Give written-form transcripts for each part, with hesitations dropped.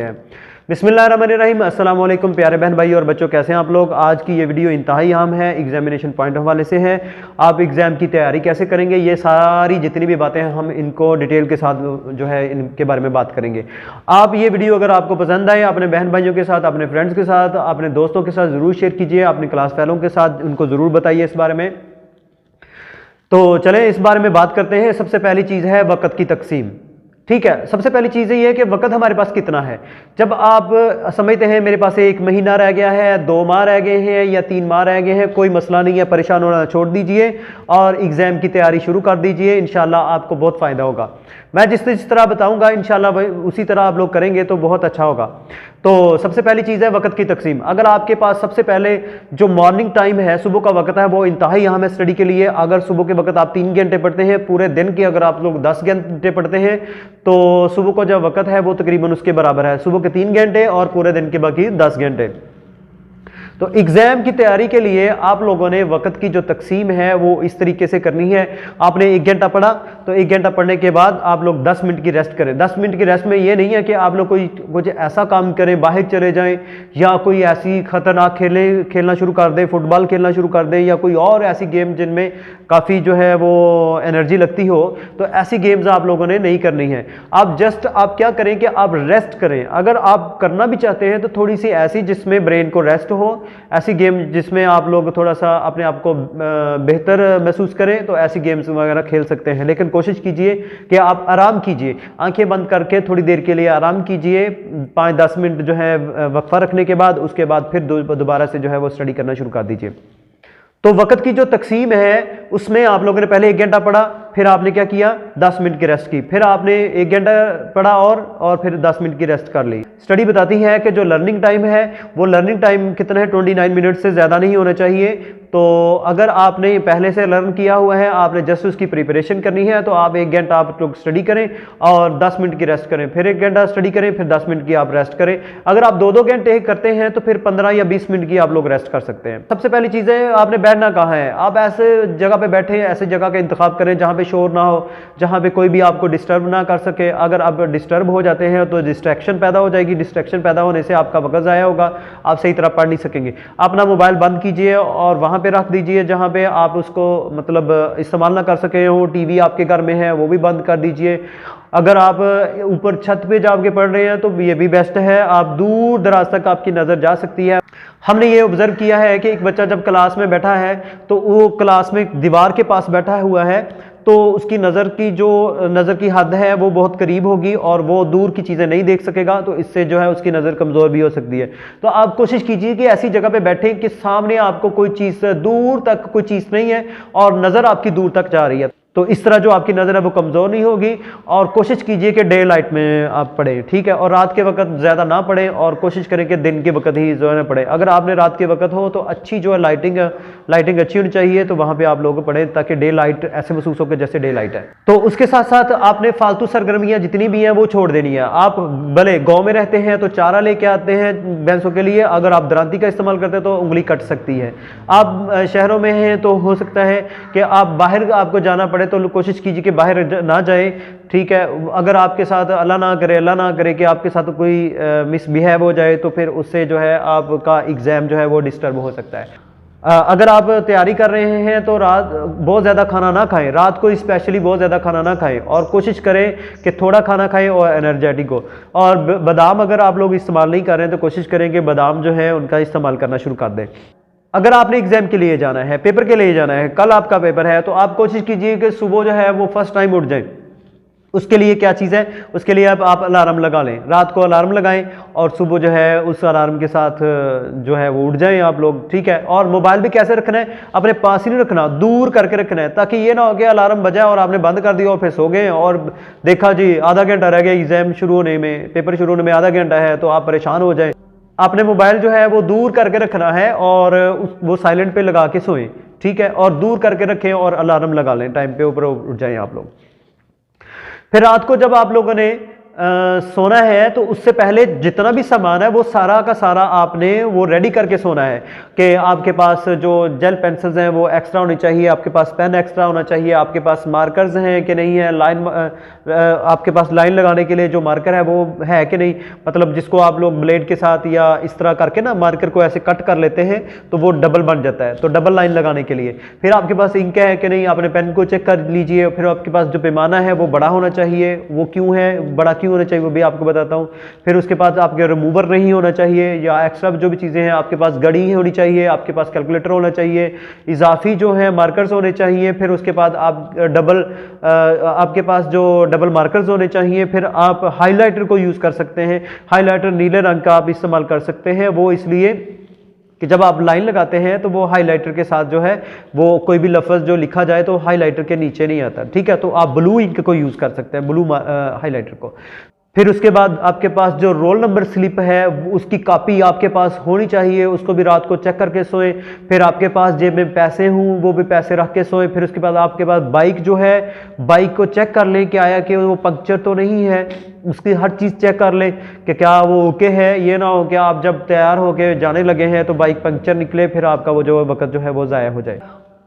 है। बिस्मिल्लाहिर्रहमानिर्रहीम, अस्सलाम वालेकुम प्यारे बहन भाई और बच्चों, कैसे हैं आप लोग। आज की ये वीडियो इंतहाई अहम है, एग्जामिनेशन पॉइंट हवाले से है। आप एग्ज़ाम की तैयारी कैसे करेंगे, ये सारी जितनी भी बातें हैं हम इनको डिटेल के साथ जो है इनके बारे में बात करेंगे। आप ये वीडियो अगर आपको पसंद आए, अपने बहन भाइयों के साथ, अपने फ्रेंड्स के साथ, अपने दोस्तों के साथ ज़रूर शेयर कीजिए, अपनी क्लास फेलों के साथ उनको ज़रूर बताइए इस बारे में। तो चलें इस बारे में बात करते हैं। सबसे पहली चीज़ है वक़्त की तकसीम। ठीक है, सबसे पहली चीज़ ये है कि वक़्त हमारे पास कितना है। जब आप समझते हैं मेरे पास 1 महीना रह गया है, 2 माह रह गए हैं या 3 माह रह गए हैं, कोई मसला नहीं है, परेशान होना छोड़ दीजिए और एग्ज़ाम की तैयारी शुरू कर दीजिए। इंशाल्लाह आपको बहुत फ़ायदा होगा। मैं जिस तरह बताऊंगा इंशाल्लाह उसी तरह आप लोग करेंगे तो बहुत अच्छा होगा। तो सबसे पहली चीज़ है वक़्त की तकसीम। अगर आपके पास सबसे पहले जो मॉर्निंग टाइम है, सुबह का वक़्त है, वो इंतहाई अहम है स्टडी के लिए। अगर सुबह के वक़्त आप 3 घंटे पढ़ते हैं, पूरे दिन के अगर आप लोग 10 घंटे पढ़ते हैं तो सुबह का जो वक़्त है वो तकरीबन उसके बराबर है, सुबह के 3 घंटे और पूरे दिन के बाकी 10 घंटे। तो एग्ज़ाम की तैयारी के लिए आप लोगों ने वक़्त की जो तकसीम है वो इस तरीके से करनी है। आपने 1 घंटा पढ़ा तो 1 घंटा पढ़ने के बाद आप लोग 10 मिनट की रेस्ट करें। 10 मिनट की रेस्ट में ये नहीं है कि आप लोग कुछ ऐसा काम करें, बाहर चले जाएं या कोई ऐसी ख़तरनाक खेलना शुरू कर दें, फुटबॉल खेलना शुरू कर दें या कोई और ऐसी गेम जिनमें काफ़ी जो है वो एनर्जी लगती हो। तो ऐसी गेम्स आप लोगों ने नहीं करनी है। आप क्या करें कि आप रेस्ट करें। अगर आप करना भी चाहते हैं तो थोड़ी सी ऐसी जिसमें ब्रेन को रेस्ट हो, ऐसी गेम जिसमें आप लोग थोड़ा सा अपने आप को बेहतर महसूस करें, तो ऐसी गेम्स वगैरह खेल सकते हैं। लेकिन कोशिश कीजिए कि आप आराम कीजिए, आंखें बंद करके थोड़ी देर के लिए आराम कीजिए। 5-10 मिनट जो है वक्फा रखने के बाद उसके बाद फिर दोबारा से जो है वो स्टडी करना शुरू कर दीजिए। तो वक़्त की जो तकसीम है उसमें आप लोगों ने पहले 1 घंटा पढ़ा, फिर आपने क्या किया 10 मिनट की रेस्ट की, फिर आपने 1 घंटा पढ़ा और फिर 10 मिनट की रेस्ट कर ली। स्टडी बताती है कि जो लर्निंग टाइम है वो लर्निंग टाइम कितना है, 29 मिनट से ज़्यादा नहीं होना चाहिए। तो अगर आपने पहले से लर्न किया हुआ है, आपने जस्ट उसकी प्रिपरेशन करनी है, तो आप 1 घंटा आप लोग स्टडी करें और 10 मिनट की रेस्ट करें, फिर 1 घंटा स्टडी करें, फिर 10 मिनट की आप रेस्ट करें। अगर आप 2-2 घंटे करते हैं तो फिर 15 या 20 मिनट की आप लोग रेस्ट कर सकते हैं। सबसे पहली चीज़ है आपने बैठना कहाँ है। आप ऐसे जगह पे बैठे, ऐसे जगह का इंतखाब करें जहाँ पे शोर ना हो, जहाँ पे कोई भी आपको डिस्टर्ब ना कर सके। अगर आप डिस्टर्ब हो जाते हैं तो डिस्ट्रैक्शन पैदा हो जाएगी, डिस्ट्रैक्शन पैदा होने से आपका वक़्त ज़ाया होगा, आप सही तरह पढ़ नहीं सकेंगे। अपना मोबाइल बंद कीजिए और वहाँ पे रख दीजिए जहाँ पे आप उसको मतलब इस्तेमाल ना कर सके हो। टीवी आपके घर में है वो भी बंद कर दीजिए। अगर आप ऊपर छत पे जाके पढ़ रहे हैं तो ये भी बेस्ट है, आप दूर दराज तक आपकी नज़र जा सकती है। हमने ये ऑब्जर्व किया है कि एक बच्चा जब क्लास में बैठा है तो वो क्लास में दीवार के पास बैठा हुआ है तो उसकी नज़र की हद है वो बहुत करीब होगी और वो दूर की चीज़ें नहीं देख सकेगा, तो इससे जो है उसकी नज़र कमज़ोर भी हो सकती है। तो आप कोशिश कीजिए कि ऐसी जगह पे बैठें कि सामने आपको कोई चीज़, दूर तक कोई चीज़ नहीं है और नज़र आपकी दूर तक जा रही है। तो इस तरह जो आपकी नज़र है वो कमज़ोर नहीं होगी। और कोशिश कीजिए कि डे लाइट में आप पढ़ें, ठीक है, और रात के वक्त ज़्यादा ना पढ़ें और कोशिश करें कि दिन के वक्त ही जो है ना पढ़ें। अगर आपने रात के वक्त हो तो अच्छी जो है लाइटिंग अच्छी होनी चाहिए, तो वहाँ पे आप लोग पढ़ें ताकि डे लाइट ऐसे महसूस हो कि जैसे डे लाइट है। तो उसके साथ साथ आपने फालतू सरगर्मियाँ जितनी भी हैं वो छोड़ देनी है। आप भले गाँव में रहते हैं तो चारा लेके आते हैं भैंसों के लिए, अगर आप दरांती का इस्तेमाल करते हैं तो उंगली कट सकती है। आप शहरों में हैं तो हो सकता है कि आप बाहर आपको जाना पड़े, तो कोशिश कीजिए कि बाहर ना जाएं, ठीक है। अगर आपके साथ अल्लाह ना करे कि आपके साथ कोई मिसबिहेव हो जाए तो फिर उससे जो है आपका एग्ज़ाम जो है वो डिस्टर्ब हो सकता है। अगर आप तैयारी कर रहे हैं तो रात बहुत ज़्यादा खाना ना खाएं, रात को स्पेशली बहुत ज़्यादा खाना ना खाएं और कोशिश करें कि थोड़ा खाना खाएं और एनर्जेटिक हो। और बादाम अगर आप लोग इस्तेमाल नहीं कर रहे हैं तो कोशिश करें कि बादाम जो है उनका इस्तेमाल करना शुरू कर दें। अगर आपने एग्जाम के लिए जाना है, पेपर के लिए जाना है, कल आपका पेपर है, तो आप कोशिश कीजिए कि सुबह जो है वो फर्स्ट टाइम उठ जाए। उसके लिए क्या चीज़ है, उसके लिए आप अलार्म लगा लें, रात को अलार्म लगाएं और सुबह जो है उस अलार्म के साथ जो है वो उठ जाएं आप लोग, ठीक है। और मोबाइल भी कैसे रखना है, अपने पास ही नहीं रखना, दूर करके रखना है, ताकि ये ना हो कि अलार्म बजाए और आपने बंद कर दिया और फिर सो गए और देखा जी आधा घंटा रह गया एग्जाम शुरू होने में, पेपर शुरू होने में आधा घंटा है, तो आप परेशान हो जाए। आपने मोबाइल जो है वो दूर करके रखना है और वो साइलेंट पे लगा के सोएं, ठीक है, और दूर करके रखें और अलार्म लगा लें, टाइम पे ऊपर उठ जाएं आप लोग। फिर रात को जब आप लोगों ने सोना है तो उससे पहले जितना भी सामान है वो सारा का सारा आपने वो रेडी करके सोना है कि आपके पास जो जेल पेंसिल्स हैं वो एक्स्ट्रा होनी चाहिए, आपके पास पेन एक्स्ट्रा होना चाहिए, आपके पास मार्कर्स हैं कि नहीं है, आपके पास लाइन लगाने के लिए जो मार्कर है वो है कि नहीं, मतलब जिसको आप लोग ब्लेड के साथ या इस तरह करके ना मार्कर को ऐसे कट कर लेते हैं तो वो डबल बन जाता है, तो डबल लाइन लगाने के लिए। फिर आपके पास इंक है कि नहीं, आपने पेन को चेक कर लीजिए। फिर आपके पास जो पैमाना है वो बड़ा होना चाहिए, वो क्यों है बड़ा क्यों होना चाहिए वो भी आपको बताता हूँ। फिर उसके पास आपके रिमूवर नहीं होना चाहिए या एक्स्ट्रा जो भी चीज़ें हैं, आपके पास घड़ी होनी चाहिए, आपके पास कैलकुलेटर होना चाहिए, इजाफी जो है मार्कर्स होने चाहिए। फिर उसके बाद आप आपके पास जो डबल मार्कर्स होने चाहिए। फिर आप हाईलाइटर को यूज़ कर सकते हैं, हाईलाइटर नीले रंग का आप इस्तेमाल कर सकते हैं, वो इसलिए कि जब आप लाइन लगाते हैं तो वो हाईलाइटर के साथ जो है वो कोई भी लफ्ज़ जो लिखा जाए तो हाईलाइटर के नीचे नहीं आता, ठीक है। तो आप ब्लू इंक को यूज़ कर सकते हैं, ब्लू हाईलाइटर को। फिर उसके बाद आपके पास जो रोल नंबर स्लिप है उसकी कॉपी आपके पास होनी चाहिए, उसको भी रात को चेक करके सोएं। फिर आपके पास जेब में पैसे हों वो भी पैसे रख के सोएं। फिर उसके बाद आपके पास बाइक जो है, बाइक को चेक कर लें कि आया कि वो पंक्चर तो नहीं है, उसकी हर चीज़ चेक कर लें कि क्या वो ओके है। ये ना हो कि आप जब तैयार होके जाने लगे हैं तो बाइक पंक्चर निकले, फिर आपका वो जो वक्त जो है वो ज़ाया हो जाए।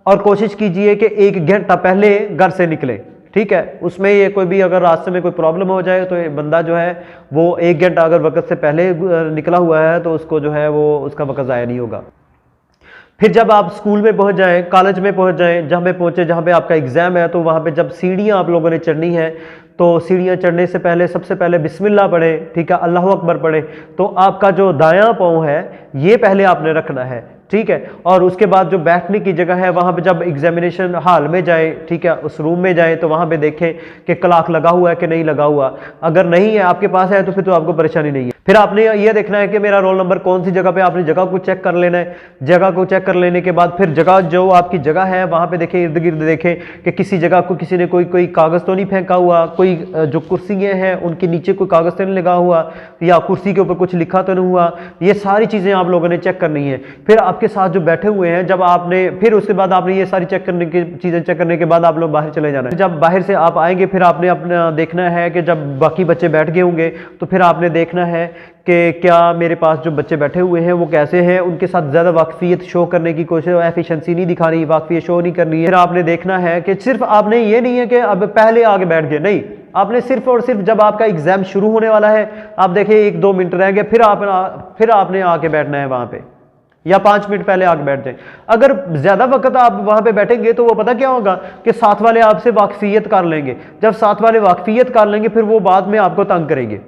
और कोशिश कीजिए कि 1 घंटा पहले घर से निकले, ठीक है। उसमें ये कोई भी अगर रास्ते में कोई प्रॉब्लम हो जाए तो बंदा जो है वो 1 घंटा अगर वक्त से पहले निकला हुआ है तो उसको जो है वो उसका वक्त ज़ाया नहीं होगा। फिर जब आप स्कूल में पहुंच जाएं, कॉलेज में पहुंच जाएं, जहाँ पे पहुंचे जहाँ पे आपका एग्ज़ाम है, तो वहाँ पे जब सीढ़ियाँ आप लोगों ने चढ़नी है तो सीढ़ियाँ चढ़ने से पहले सबसे पहले बिस्मिल्लाह पढ़े, ठीक है, अल्लाह अकबर पढ़े। तो आपका जो दायां पाँव है ये पहले आपने रखना है, ठीक है। और उसके बाद जो बैठने की जगह है वहाँ पे जब एग्जामिनेशन हॉल में जाए, ठीक है, उस रूम में जाए तो वहाँ पे देखें कि क्लॉक लगा हुआ है कि नहीं लगा हुआ। अगर नहीं है आपके पास है तो फिर तो आपको परेशानी नहीं है। फिर आपने ये देखना है कि मेरा रोल नंबर कौन सी जगह पे, आपने जगह को चेक कर लेना है। जगह को चेक कर लेने के बाद फिर जगह जो आपकी जगह है वहाँ पे देखें, इर्द गिर्द देखें कि किसी जगह को किसी ने कोई कागज़ तो नहीं फेंका हुआ, कोई जो कुर्सियाँ हैं उनके नीचे कोई कागज़ तो नहीं लगा हुआ, या कुर्सी के ऊपर कुछ लिखा तो नहीं हुआ। ये सारी चीज़ें आप लोगों ने चेक करनी है। फिर आपके साथ जो बैठे हुए हैं, जब आपने फिर उसके बाद आपने ये सारी चीज़ें चेक करने के बाद आप लोग बाहर चले जाना है। जब बाहर से आप आएंगे फिर आपने अपना देखना है कि जब बाकी बच्चे बैठ गए होंगे तो फिर आपने देखना है कि क्या मेरे पास जो बच्चे बैठे हुए हैं वो कैसे हैं, उनके साथ ज़्यादा वाकफियत शो करने की कोशिश, एफिशिएंसी नहीं दिखानी, वाकफियत शो नहीं करनी है। फिर आपने देखना है कि सिर्फ आपने ये नहीं है कि अब पहले आगे बैठ गए, नहीं, आपने सिर्फ और सिर्फ जब आपका एग्जाम शुरू होने वाला है, आप देखिए 1-2 मिनट रह गए, फिर आपने आके बैठना है वहाँ पे, या 5 मिनट पहले आके बैठ जाए। अगर ज्यादा वक्त आप वहां पे बैठेंगे तो वो पता क्या होगा कि साथ वाले आपसे वाकफियत कर लेंगे। जब साथ वाले वाकफियत कर लेंगे फिर वो बाद में आपको तंग करेंगे,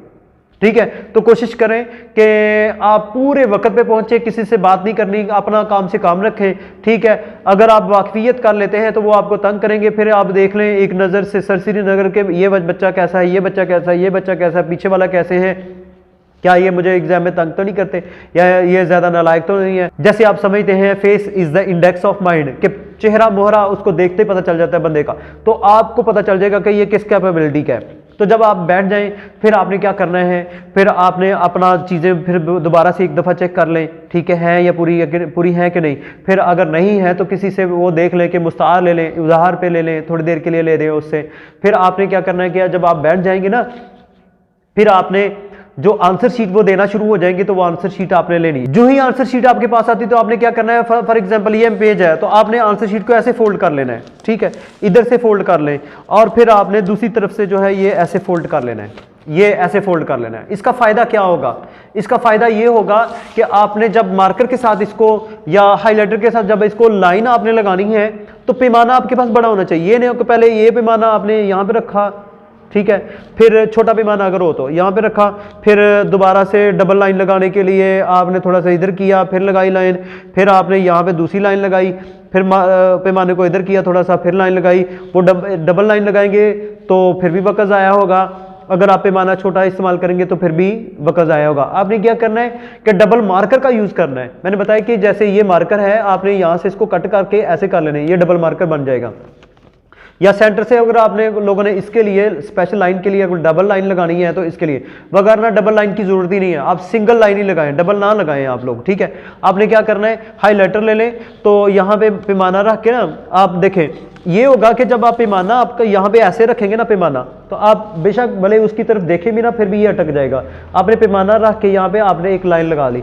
ठीक है। तो कोशिश करें कि आप पूरे वक्त पे पहुंचे, किसी से बात नहीं करनी, अपना काम से काम रखें, ठीक है। अगर आप वाकफियत कर लेते हैं तो वो आपको तंग करेंगे, फिर आप देख लें एक नज़र से सरसरी नज़र के ये बच्चा कैसा है, ये बच्चा कैसा है, ये बच्चा कैसा है, पीछे वाला कैसे है, क्या ये मुझे एग्जाम में तंग तो नहीं करते, या ये ज्यादा नालायक तो नहीं है। जैसे आप समझते हैं face is the index of mind, कि चेहरा मोहरा उसको देखते ही पता चल जाता है बंदे का, तो आपको पता चल जाएगा कि ये किस कैपेबिलिटी का है। तो जब आप बैठ जाएं फिर आपने क्या करना है, फिर आपने अपना चीज़ें फिर दोबारा से एक दफ़ा चेक कर लें, ठीक है या पूरी है कि नहीं। फिर अगर नहीं है तो किसी से वो देख लें कि मुस्तार ले लें, उधार पे ले लें, थोड़ी देर के लिए ले दें उससे। फिर आपने क्या करना है कि जब आप बैठ जाएंगे ना, फिर आपने जो आंसर शीट वो देना शुरू हो जाएंगे तो वो आंसर शीट आपने लेनी। जो ही आंसर शीट आपके पास आती तो आपने क्या करना है, फॉर एग्जांपल ये पेज है तो आपने आंसर शीट को ऐसे फोल्ड कर लेना है, ठीक है, इधर से फोल्ड कर लें, और फिर आपने दूसरी तरफ से जो है ये ऐसे फोल्ड कर लेना है, ये ऐसे फोल्ड कर लेना है। इसका फायदा क्या होगा, इसका फायदा ये होगा कि आपने जब मार्कर के साथ इसको या हाईलाइटर के साथ जब इसको लाइन आपने लगानी है तो पैमाना आपके पास बड़ा होना चाहिए। ये नहीं कि पहले ये पैमाना आपने यहाँ पे रखा, ठीक है, फिर छोटा पैमाना अगर हो तो यहाँ पे रखा, फिर दोबारा से डबल लाइन लगाने के लिए आपने थोड़ा सा इधर किया, फिर लगाई लाइन, फिर आपने यहाँ पे दूसरी लाइन लगाई, फिर पैमाने को इधर किया थोड़ा सा, फिर लाइन लगाई। वो डबल लाइन लगाएंगे तो फिर भी वक्त ज़ाया होगा, अगर आप पैमाना छोटा इस्तेमाल करेंगे तो फिर भी वक्त ज़ाया होगा। आपने क्या करना है कि डबल मार्कर का यूज़ करना है। मैंने बताया कि जैसे ये मार्कर है, आपने यहाँ से इसको कट करके ऐसे कर लेना है, ये डबल मार्कर बन जाएगा। या सेंटर से अगर आपने लोगों ने इसके लिए स्पेशल लाइन के लिए अगर डबल लाइन लगानी है तो इसके लिए वगैरह डबल लाइन की जरूरत ही नहीं है, आप सिंगल लाइन ही लगाएं, डबल ना लगाएं आप लोग, ठीक है। आपने क्या करना है, हाईलाइटर ले लें, तो यहाँ पे पैमाना रख के ना आप देखें ये होगा कि जब आप पैमाना आपका यहाँ पे ऐसे रखेंगे ना पैमाना, तो आप बेशक भले उसकी तरफ देखें भी ना, फिर भी ये अटक जाएगा। आपने पैमाना रख के यहाँ पे आपने एक लाइन लगा ली,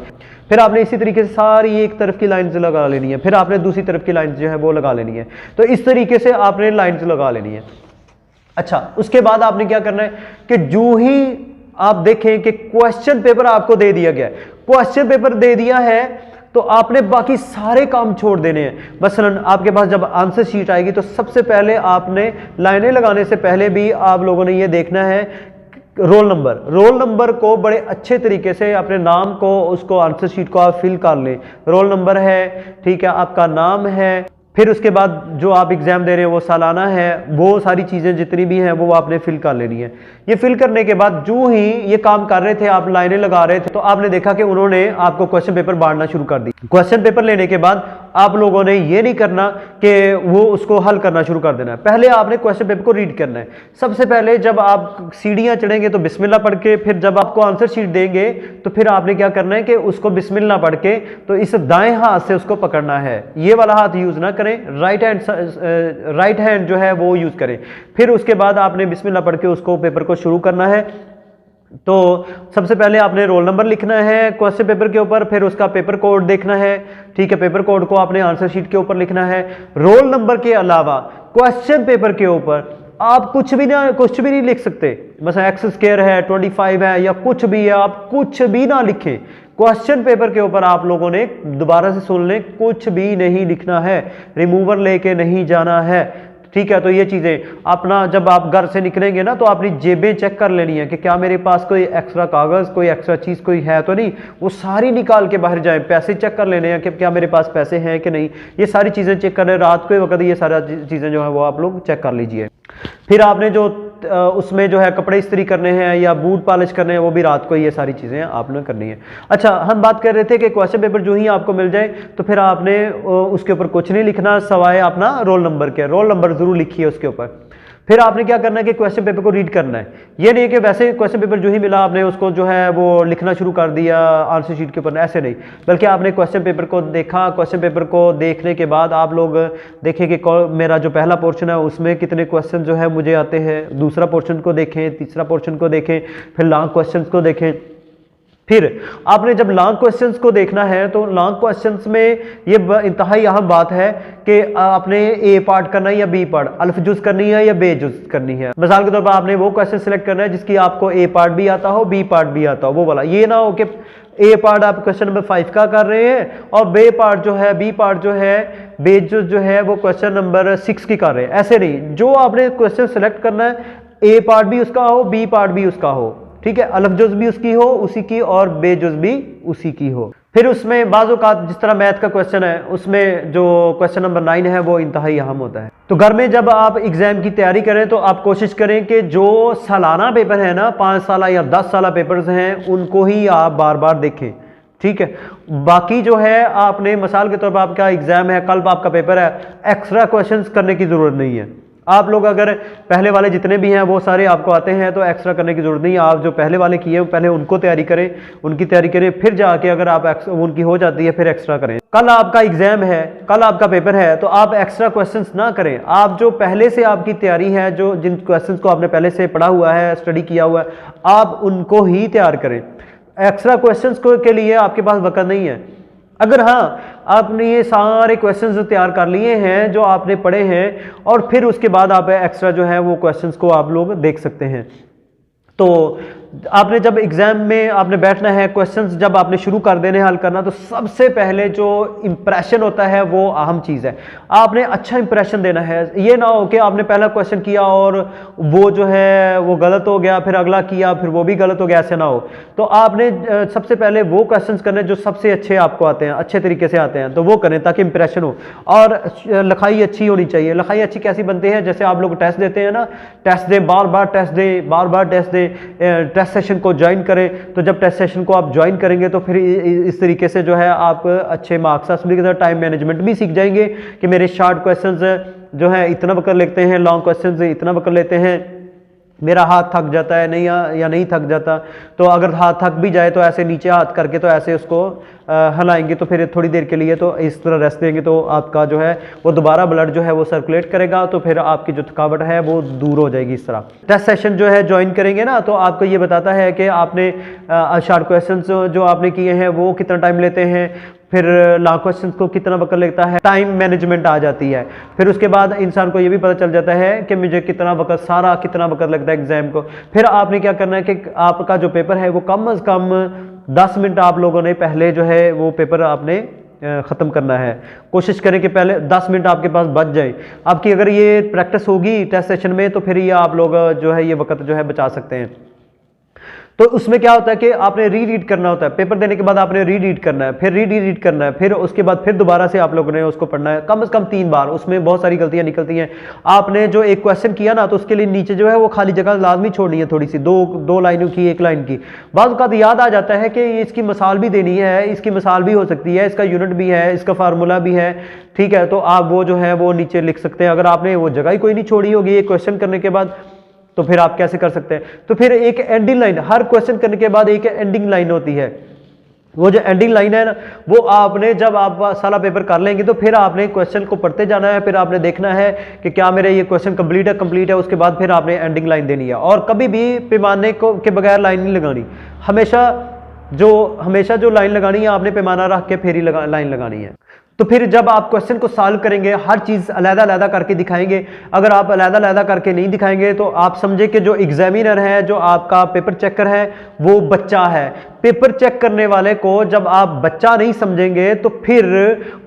फिर आपने इसी तरीके से सारी एक तरफ की लाइंस लगा लेनी है, फिर आपने दूसरी तरफ की लाइंस जो है वो लगा लेनी है। तो इस तरीके से आपने लाइंस लगा लेनी है। अच्छा, उसके बाद आपने क्या करना है कि जो ही आप देखें कि क्वेश्चन पेपर आपको दे दिया गया है, क्वेश्चन पेपर दे दिया है, तो आपने बाकी सारे काम छोड़ देने हैं। मसलन आपके पास जब आंसर शीट आएगी तो सबसे पहले आपने लाइनें लगाने से पहले भी आप लोगों ने ये देखना है रोल नंबर को बड़े अच्छे तरीके से अपने नाम को, उसको आंसर शीट को आप फिल कर लें। रोल नंबर है, ठीक है, आपका नाम है, फिर उसके बाद जो आप एग्जाम दे रहे हैं वो सालाना है, वो सारी चीजें जितनी भी हैं वो आपने फिल कर लेनी है। ये फिल करने के बाद जो ही ये काम कर रहे थे, आप लाइनें लगा रहे थे, तो आपने देखा कि उन्होंने आपको क्वेश्चन पेपर बांटना शुरू कर दी। क्वेश्चन पेपर लेने के बाद आप लोगों ने ये नहीं करना कि वो उसको हल करना शुरू कर देना है, पहले आपने क्वेश्चन पेपर को रीड करना है। सबसे पहले जब आप सीढ़ियां चढ़ेंगे तो बिस्मिल्लाह पढ़ के, फिर जब आपको आंसर शीट देंगे तो फिर आपने क्या करना है कि उसको बिस्मिल्लाह पढ़ के तो इस दाएं हाथ से उसको पकड़ना है, ये वाला हाथ यूज ना करें, राइट हैंड जो है वो यूज करें। फिर उसके बाद आपने बिस्मिल्लाह पढ़ के उसको पेपर को शुरू करना है। तो सबसे पहले आपने रोल नंबर लिखना है क्वेश्चन पेपर के ऊपर, फिर उसका पेपर कोड देखना है, ठीक है, पेपर कोड को आपने आंसर शीट के ऊपर लिखना है। रोल नंबर के अलावा क्वेश्चन पेपर के ऊपर आप कुछ भी नहीं लिख सकते। मतलब एक्स स्क्वायर है, 25 है, या कुछ भी है, आप कुछ भी ना लिखें। क्वेश्चन पेपर के ऊपर आप लोगों ने दोबारा से सुन लें, कुछ भी नहीं लिखना है, रिमूवर लेके नहीं जाना है, ठीक है। तो ये चीजें अपना, जब आप घर से निकलेंगे ना तो अपनी जेबें चेक कर लेनी है कि क्या मेरे पास कोई एक्स्ट्रा कागज, कोई एक्स्ट्रा चीज कोई है तो नहीं, वो सारी निकाल के बाहर जाएं। पैसे चेक कर लेने हैं कि क्या मेरे पास पैसे हैं कि नहीं, ये सारी चीजें चेक कर रहे हैं। रात के वक्त ये सारी चीजें जो है वो आप लोग चेक कर लीजिए। फिर आपने जो उसमें जो है कपड़े इस्त्री करने हैं या बूट पॉलिश करने हैं, वो भी रात को ये सारी चीजें आपने करनी है। अच्छा, हम बात कर रहे थे कि क्वेश्चन पेपर जो ही आपको मिल जाए तो फिर आपने उसके ऊपर कुछ नहीं लिखना सवाए अपना रोल नंबर के। रोल नंबर जरूर लिखिए उसके ऊपर। फिर आपने क्या करना है कि क्वेश्चन पेपर को रीड करना है। ये नहीं कि वैसे क्वेश्चन पेपर जो ही मिला आपने उसको जो है वो लिखना शुरू कर दिया आंसर शीट के ऊपर, ऐसे नहीं, बल्कि आपने क्वेश्चन पेपर को देखा। क्वेश्चन पेपर को देखने के बाद आप लोग देखें कि मेरा जो पहला पोर्शन है उसमें कितने क्वेश्चन जो है मुझे आते हैं, दूसरा पोर्शन को देखें, तीसरा पोर्शन को देखें, फिर लॉन्ग क्वेश्चन को देखें। फिर आपने जब लॉन्ग क्वेश्चंस को देखना है तो लॉन्ग क्वेश्चंस में ये इंतहाई अहम बात है कि आपने ए पार्ट करना है या बी पार्ट, अल्फ जुज करनी है या बे जुज करनी है। मिसाल के तौर पर आपने वो क्वेश्चन सिलेक्ट करना है जिसकी आपको ए पार्ट भी आता हो, बी पार्ट भी आता हो, वो वाला। ये ना हो कि ए पार्ट आप क्वेश्चन नंबर 5 का कर रहे हैं और बे पार्ट जो है, बी पार्ट जो है, बे जुज जो है वो क्वेश्चन नंबर 6 की कर रहे हैं, ऐसे नहीं। जो आपने क्वेश्चन सिलेक्ट करना है, ए पार्ट भी उसका हो, बी पार्ट भी उसका हो, ठीक है, अलफ जुज भी उसकी हो उसी की और बेजुज भी उसी की हो। फिर उसमें बाज़ औक़ात जिस तरह मैथ का क्वेश्चन है उसमें जो क्वेश्चन नंबर 9 है वो इंतहाई अहम होता है। तो घर में जब आप एग्जाम की तैयारी करें तो आप कोशिश करें कि जो सालाना पेपर है ना, 5 साल या 10 साल पेपर्स हैं, उनको ही आप बार बार देखें, ठीक है। बाकी जो है आपने मिसाल के तौर पर आपका एग्जाम है, कल आपका पेपर है, एक्स्ट्रा क्वेश्चंस करने की जरूरत नहीं है। आप लोग अगर पहले वाले जितने भी हैं वो सारे आपको आते हैं तो एक्स्ट्रा करने की जरूरत नहीं है। आप जो पहले वाले किए पहले उनको तैयारी करें, उनकी तैयारी करें, फिर जाके अगर आप उनकी हो जाती है फिर एक्स्ट्रा करें। कल आपका एग्जाम है, कल आपका पेपर है, तो आप एक्स्ट्रा क्वेश्चंस ना करें। आप जो पहले से आपकी तैयारी है, जो जिन क्वेश्चंस को आपने पहले से पढ़ा हुआ है, स्टडी किया हुआ है, आप उनको ही तैयार करें। एक्स्ट्रा क्वेश्चंस के लिए आपके पास वक्त नहीं है। अगर हाँ आपने ये सारे क्वेश्चंस तैयार कर लिए हैं जो आपने पढ़े हैं और फिर उसके बाद आप एक्स्ट्रा जो है वो क्वेश्चंस को आप लोग देख सकते हैं। तो आपने जब एग्जाम में आपने बैठना है, क्वेश्चंस जब आपने शुरू कर देने हल करना, तो सबसे पहले जो इंप्रेशन होता है वो अहम चीज़ है। आपने अच्छा इंप्रेशन देना है। ये ना हो कि आपने पहला क्वेश्चन किया और वो जो है वो गलत हो गया, फिर अगला किया फिर वो भी गलत हो गया, ऐसे ना हो। तो आपने सबसे पहले वो क्वेश्चंस करने जो सबसे अच्छे आपको आते हैं, अच्छे तरीके से आते हैं, तो वो करें ताकि इंप्रेशन हो। और लिखाई अच्छी होनी चाहिए। लिखाई अच्छी कैसी बनती है, जैसे आप लोग टेस्ट देते हैं ना, टेस्ट दें, बार बार टेस्ट दें, बार बार टेस्ट दें, टेस्ट सेशन को ज्वाइन करें। तो जब टेस्ट सेशन को आप ज्वाइन करेंगे तो फिर इस तरीके से जो है आप अच्छे मार्क्स हासिल के साथ टाइम मैनेजमेंट भी सीख जाएंगे कि मेरे शॉर्ट क्वेश्चंस जो है इतना वक्त लेते हैं, लॉन्ग क्वेश्चंस इतना वक्त लेते हैं। मेरा हाथ थक जाता है नहीं या नहीं थक जाता, तो अगर हाथ थक भी जाए तो ऐसे नीचे हाथ करके तो ऐसे उसको हिलाएंगे, तो फिर थोड़ी देर के लिए तो इस तरह रेस्ट देंगे, तो आपका जो है वो दोबारा ब्लड जो है वो सर्कुलेट करेगा, तो फिर आपकी जो थकावट है वो दूर हो जाएगी। इस तरह टेस्ट सेशन जो है ज्वाइन करेंगे ना, तो आपको ये बताता है कि आपने शॉर्ट क्वेश्चन जो आपने किए हैं वो कितना टाइम लेते हैं, फिर लॉन्ग क्वेश्चन को कितना वक्त लगता है, टाइम मैनेजमेंट आ जाती है। फिर उसके बाद इंसान को ये भी पता चल जाता है कि मुझे कितना वक्त लगता है एग्जाम को। फिर आपने क्या करना है कि आपका जो पेपर है वो कम से कम 10 मिनट आप लोगों ने पहले जो है वो पेपर आपने ख़त्म करना है। कोशिश करें कि पहले 10 मिनट आपके पास बच जाए। आपकी अगर ये प्रैक्टिस होगी टेस्ट सेशन में तो फिर ये आप लोग जो है ये वक्त जो है बचा सकते हैं। तो उसमें क्या होता है कि आपने रीड करना होता है, पेपर देने के बाद आपने रीड करना है, फिर रीड करना है, फिर उसके बाद फिर दोबारा से आप लोगों ने उसको पढ़ना है कम से कम 3 बार। उसमें बहुत सारी गलतियां निकलती हैं। आपने जो एक क्वेश्चन किया ना, तो उसके लिए नीचे जो है वो खाली जगह लाजमी छोड़नी है, थोड़ी सी, दो लाइनों की, 1 लाइन की। बाद का याद आ जाता है कि इसकी मिसाल भी देनी है, इसकी मिसाल भी हो सकती है, इसका यूनिट भी है, इसका फार्मूला भी है, ठीक है, तो आप वो जो है वो नीचे लिख सकते हैं। अगर आपने वो जगह ही कोई नहीं छोड़ी होगी एक क्वेश्चन करने के बाद, तो फिर आप कैसे कर सकते हैं। तो फिर एक एंडिंग लाइन, हर क्वेश्चन करने के बाद एक एंडिंग लाइन होती है। वो जो एंडिंग लाइन है ना, वो आपने जब आप सारा पेपर कर लेंगे तो फिर आपने क्वेश्चन को पढ़ते जाना है, फिर आपने देखना है कि क्या मेरे ये क्वेश्चन कंप्लीट है, उसके बाद फिर आपने एंडिंग लाइन देनी है। और कभी भी पैमाने को के बगैर लाइन नहीं लगानी, हमेशा जो लाइन लगानी है आपने पैमाना रख के फिर ही लाइन लगानी है। तो फिर जब आप क्वेश्चन को सॉल्व करेंगे, हर चीज़ अलग-अलग करके दिखाएंगे। अगर आप अलग-अलग करके नहीं दिखाएंगे तो आप समझे कि जो एग्जामिनर है, जो आपका पेपर चेकर है, वो बच्चा है। पेपर चेक करने वाले को जब आप बच्चा नहीं समझेंगे तो फिर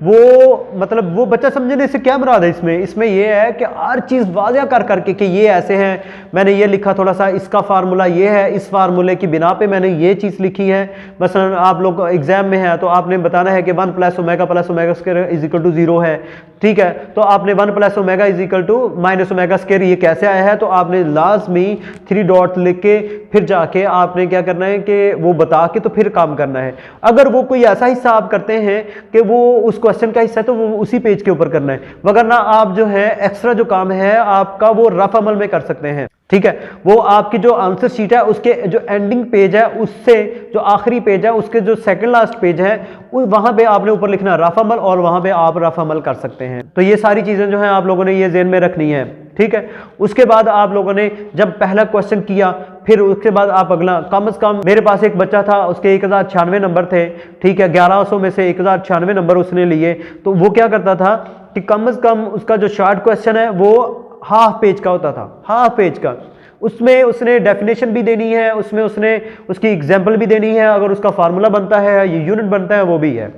वो बच्चा समझने से क्या मुराद है। इसमें ये है कि हर चीज़ वाज़ह कर करके कि ये ऐसे है, मैंने ये लिखा थोड़ा सा, इसका फार्मूला ये है, इस फार्मूले की बिना पे मैंने ये चीज़ लिखी है। मसलन आप लोग एग्जाम में है तो आपने बताना है कि 1 + ओमेगा स्क्वायर = 0 है, ठीक है, तो आपने 1 + ओमेगा - ओमेगा स्क्वायर ये कैसे आया है, तो आपने लाजमी 3 डॉट लिख के फिर जाके आपने क्या करना है कि वो बता के तो फिर काम करना है। अगर वो कोई ऐसा हिस्सा आप करते हैं कि वो उस क्वेश्चन का हिस्सा है तो वो उसी पेज के ऊपर करना है, वरना आप जो है एक्स्ट्रा जो काम है आपका वो रफ अमल में कर सकते हैं, ठीक है। वो आपकी जो आंसर शीट है उसके जो एंडिंग पेज है उससे जो आखिरी पेज है उसके जो सेकंड लास्ट पेज है वहां पे आपने ऊपर लिखना रफ अमल, और वहां पे आप रफ अमल कर सकते हैं। तो ये सारी चीजें जो है आप लोगों ने ये ज़हन में रखनी है, ठीक है। उसके बाद आप लोगों ने जब पहला क्वेश्चन किया, फिर उसके बाद आप अगला, कम से कम मेरे पास एक बच्चा था, उसके 1096 नंबर थे, ठीक है, 1100 में से 1096 नंबर उसने लिए। तो वो क्या करता था कि कम से कम उसका जो शॉर्ट क्वेश्चन है वो हाफ पेज का होता था, हाफ पेज का। उसमें उसने डेफिनेशन भी देनी है, उसमें उसने उसकी एग्जाम्पल भी देनी है, अगर उसका फार्मूला बनता है, ये यूनिट बनता है, वो भी है,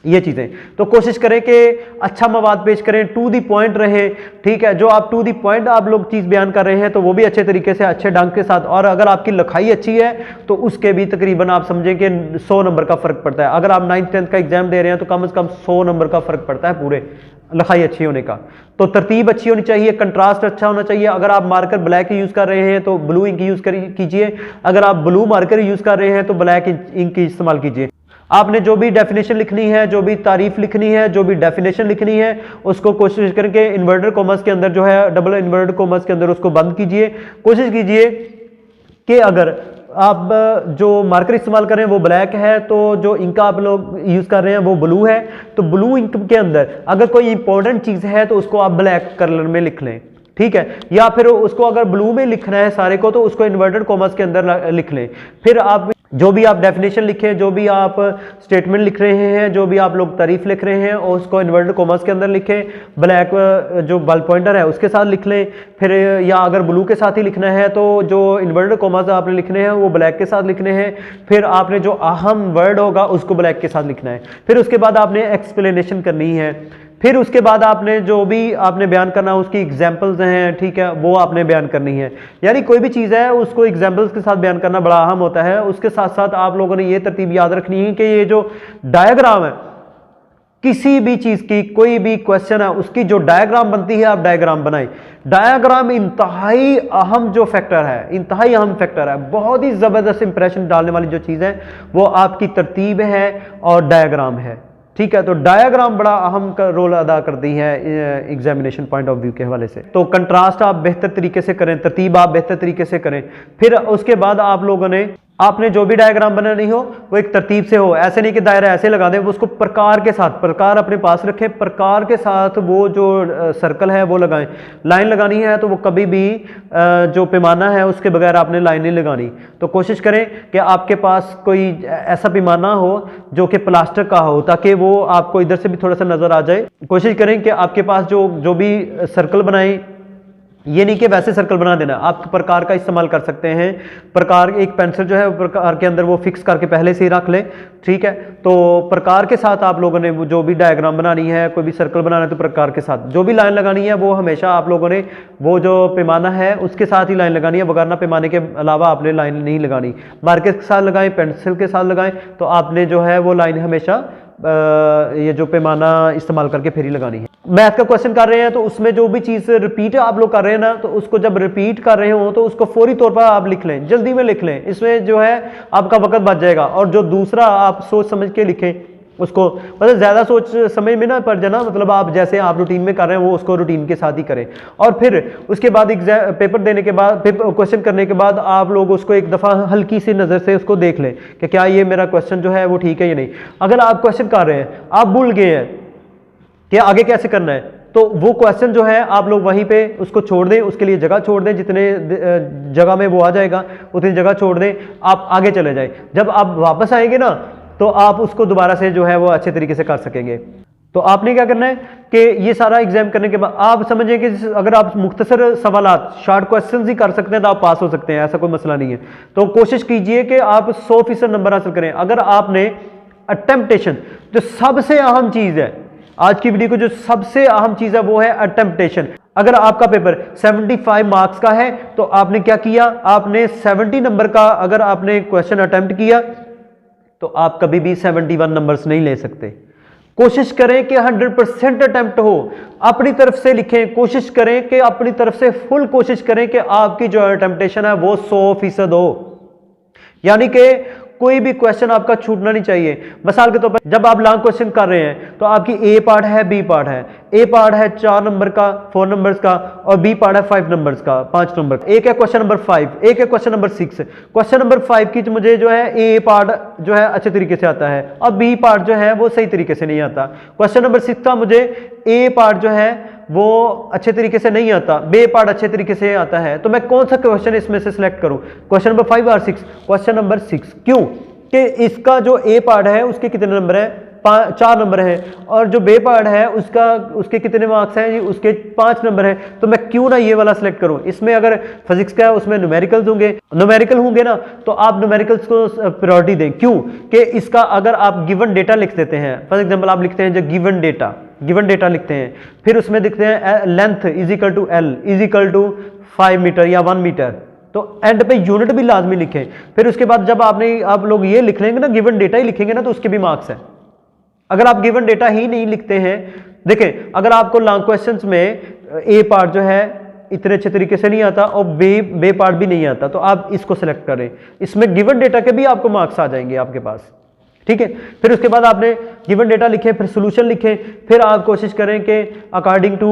ये चीज़ें। तो कोशिश करें कि अच्छा मवाद पेश करें, टू दी पॉइंट रहे, ठीक है। जो आप टू दी पॉइंट आप लोग चीज़ बयान कर रहे हैं तो वो भी अच्छे तरीके से, अच्छे ढंग के साथ, और अगर आपकी लिखाई अच्छी है तो उसके भी तकरीबन आप समझें कि 100 नंबर का फ़र्क पड़ता है। अगर आप 9th 10th का एग्जाम दे रहे हैं तो कम से कम 100 नंबर का फ़र्क पड़ता है पूरे लिखाई अच्छी होने का। तो तरतीब अच्छी होनी चाहिए, कंट्रास्ट अच्छा होना चाहिए। अगर आप मार्कर ब्लैक यूज़ कर रहे हैं तो ब्लू इंक यूज़ कीजिए, अगर आप ब्लू मार्कर यूज़ कर रहे हैं तो ब्लैक इंक की इस्तेमाल कीजिए। आपने जो भी डेफिनेशन लिखनी है, जो भी तारीफ लिखनी है, जो भी डेफिनेशन लिखनी है, उसको कोशिश करके इन्वर्टेड कॉमर्स के अंदर जो है, डबल इन्वर्टेड कॉमर्स के अंदर उसको बंद कीजिए। कोशिश कीजिए कि अगर आप जो मार्कर इस्तेमाल करें वो ब्लैक है तो जो इंक आप लोग यूज़ कर रहे हैं वो ब्लू है, तो ब्लू इंक के अंदर अगर कोई इंपॉर्टेंट चीज़ है तो उसको आप ब्लैक कलर में लिख लें, ठीक है। या फिर उसको अगर ब्लू में लिखना है सारे को तो उसको इन्वर्टेड कॉमर्स के अंदर लिख लें। फिर आप जो भी आप डेफिनेशन लिखें, जो भी आप स्टेटमेंट लिख रहे हैं, जो भी आप लोग तारीफ लिख रहे हैं, और उसको इन्वर्टेड कॉमर्स के अंदर लिखें, ब्लैक जो बल पॉइंटर है उसके साथ लिख लें। फिर या अगर ब्लू के साथ ही लिखना है तो जो इन्वर्टेड कॉमर्स आपने लिखने हैं वो ब्लैक के साथ लिखने हैं। फिर आपने जो अहम वर्ड होगा उसको ब्लैक के साथ लिखना है। फिर उसके बाद आपने एक्सप्लेनेशन करनी है। फिर उसके बाद आपने जो भी आपने बयान करना उसकी एग्जाम्पल्स हैं, ठीक है, वो आपने बयान करनी है। यानी कोई भी चीज़ है उसको एग्जाम्पल्स के साथ बयान करना बड़ा अहम होता है। उसके साथ साथ आप लोगों ने ये तरतीब याद रखनी है कि ये जो डायग्राम है, किसी भी चीज़ की कोई भी क्वेश्चन है उसकी जो डायग्राम बनती है आप डायग्राम बनाएं। डायग्राम इंतहाई अहम जो फैक्टर है, इंतहाई अहम फैक्टर है, बहुत ही ज़बरदस्त इंप्रेशन डालने वाली जो चीज़ है वो आपकी तरतीब है और डायग्राम है। ठीक है। तो डायग्राम बड़ा अहम रोल अदा करती है एग्जामिनेशन पॉइंट ऑफ व्यू के हवाले से। तो कंट्रास्ट आप बेहतर तरीके से करें, तरतीब आप बेहतर तरीके से करें। फिर उसके बाद आप लोगों ने आपने जो भी डायग्राम बनानी हो वो एक तरतीब से हो, ऐसे नहीं कि दायरा ऐसे लगा दें, उसको प्रकार के साथ, प्रकार अपने पास रखें, प्रकार के साथ वो जो सर्कल है वो लगाएं। लाइन लगानी है तो वो कभी भी जो पैमाना है उसके बगैर आपने लाइन नहीं लगानी। तो कोशिश करें कि आपके पास कोई ऐसा पैमाना हो जो कि प्लास्टिक का हो, ताकि वो आपको इधर से भी थोड़ा सा नजर आ जाए। कोशिश करें कि आपके पास जो भी सर्कल बनाएं, ये नहीं कि वैसे सर्कल बना देना, आप प्रकार का इस्तेमाल कर सकते हैं। प्रकार एक पेंसिल जो है प्रकार के अंदर वो फिक्स करके पहले से ही रख लें, ठीक है। तो प्रकार के साथ आप लोगों ने जो भी डायग्राम बनानी है, कोई भी सर्कल बनाना है तो प्रकार के साथ, जो भी लाइन लगानी है वो हमेशा आप लोगों ने वो जो पैमाना है उसके साथ ही लाइन लगानी है, वरना पैमाने के अलावा आपने लाइन नहीं लगानी। मार्कर के साथ लगाएं, पेंसिल के साथ लगाएं, तो आपने जो है वो लाइन हमेशा ये जो पैमाना इस्तेमाल करके फिर ही लगानी है। मैथ का क्वेश्चन कर रहे हैं तो उसमें जो भी चीज़ रिपीट आप लोग कर रहे हैं ना, तो उसको जब रिपीट कर रहे हो तो उसको फौरी तौर पर आप लिख लें, जल्दी में लिख लें, इसमें जो है आपका वक्त बच जाएगा। और जो दूसरा आप सोच समझ के लिखें उसको, मतलब ज़्यादा सोच समझ में ना पड़ जाना, मतलब आप जैसे आप रूटीन में कर रहे हैं वो उसको रूटीन के साथ ही करें। और फिर उसके बाद एग्जाम पेपर देने के बाद, क्वेश्चन करने के बाद आप लोग उसको एक दफ़ा हल्की सी नज़र से उसको देख लें कि क्या ये मेरा क्वेश्चन जो है वो ठीक है या नहीं। अगर आप क्वेश्चन कर रहे हैं, आप भूल गए हैं कि आगे कैसे करना है, तो वो क्वेश्चन जो है आप लोग वहीं पे उसको छोड़ दें, उसके लिए जगह छोड़ दें, जितने जगह में वो आ जाएगा उतनी जगह छोड़ दें, आप आगे चले जाएं। जब आप वापस आएंगे ना तो आप उसको दोबारा से जो है वो अच्छे तरीके से कर सकेंगे। तो आपने क्या करना है कि ये सारा एग्जाम करने के बाद आप समझें कि अगर आप मुख्तसर सवालात, शॉर्ट क्वेश्चंस ही कर सकते हैं तो आप पास हो सकते हैं, ऐसा कोई मसला नहीं है। तो कोशिश कीजिए कि आप 100% नंबर हासिल करें। अगर आपने अटेम्प्टेशन, जो सबसे अहम चीज़ है आज की वीडियो को, जो सबसे अहम चीज़ है वो है अटेम्प्टेशन। अगर आपका पेपर 75 मार्क्स का है तो आपने क्या किया, आपने 70 नंबर का अगर आपने क्वेश्चन अटेम्प्ट किया तो आप कभी भी 71 नंबर्स नहीं ले सकते। कोशिश करें कि 100% अटेम्प्ट हो, अपनी तरफ से लिखें, कोशिश करें कि अपनी तरफ से फुल कोशिश करें कि आपकी जो अटेम्प्टेशन है वो 100% हो, यानी कि कोई भी क्वेश्चन आपका छूटना नहीं चाहिए। मिसाल के तौर पर जब आप लॉन्ग क्वेश्चन कर रहे हैं तो आपकी ए पार्ट है, बी पार्ट है। ए पार्ट है 4 नंबर का, 4 नंबर्स का, और बी पार्ट है 5 नंबर्स का, 5 नंबर का। एक है क्वेश्चन नंबर 5, एक है क्वेश्चन नंबर 6। क्वेश्चन नंबर 5 की मुझे जो है ए पार्ट जो है अच्छे तरीके से आता है और बी पार्ट जो है वो सही तरीके से नहीं आता। क्वेश्चन नंबर 6 का मुझे ए पार्ट जो है वो अच्छे तरीके से नहीं आता, बी पार्ट अच्छे तरीके से आता है। तो मैं कौन सा क्वेश्चन इसमें से सिलेक्ट करूं, क्वेश्चन नंबर 5 और 6? Question number 6। क्यों कि इसका जो ए पार्ट है उसके कितने नंबर है, 4 नंबर है, और जो बे पार्ट है उसके कितने मार्क्स हैं जी, उसके 5 नंबर है। तो मैं क्यों ना ये वाला सिलेक्ट करूं। इसमें अगर फिजिक्स का है उसमें न्यूमेरिकल होंगे ना, तो आप न्यूमेरिकल्स को प्रायोरिटी दें। क्यों कि इसका अगर आप गिवन डेटा लिख देते हैं, फॉर एग्जांपल आप लिखते हैं जो गिवन डेटा लिखते हैं, फिर उसमें लिखते हैं length is equal to L is equal to 5 metre या 1 मीटर, तो एंड पे यूनिट भी लाजमी लिखें। फिर उसके बाद जब आप लोग ये लिख लेंगे ना, गिवन डेटा ही लिखेंगे ना, तो उसके भी मार्क्स हैं। अगर आप गिवन डेटा ही नहीं लिखते हैं, देखें अगर आपको लॉन्ग क्वेश्चंस में ए पार्ट जो है इतने अच्छे तरीके से नहीं आता और बे पार्ट भी नहीं आता, तो आप इसको सेलेक्ट करें, इसमें गिवन डेटा के भी आपको मार्क्स आ जाएंगे आपके पास, ठीक है। फिर उसके बाद आपने गिवन डेटा लिखे, फिर सोल्यूशन लिखे, फिर आप कोशिश करें कि अकॉर्डिंग टू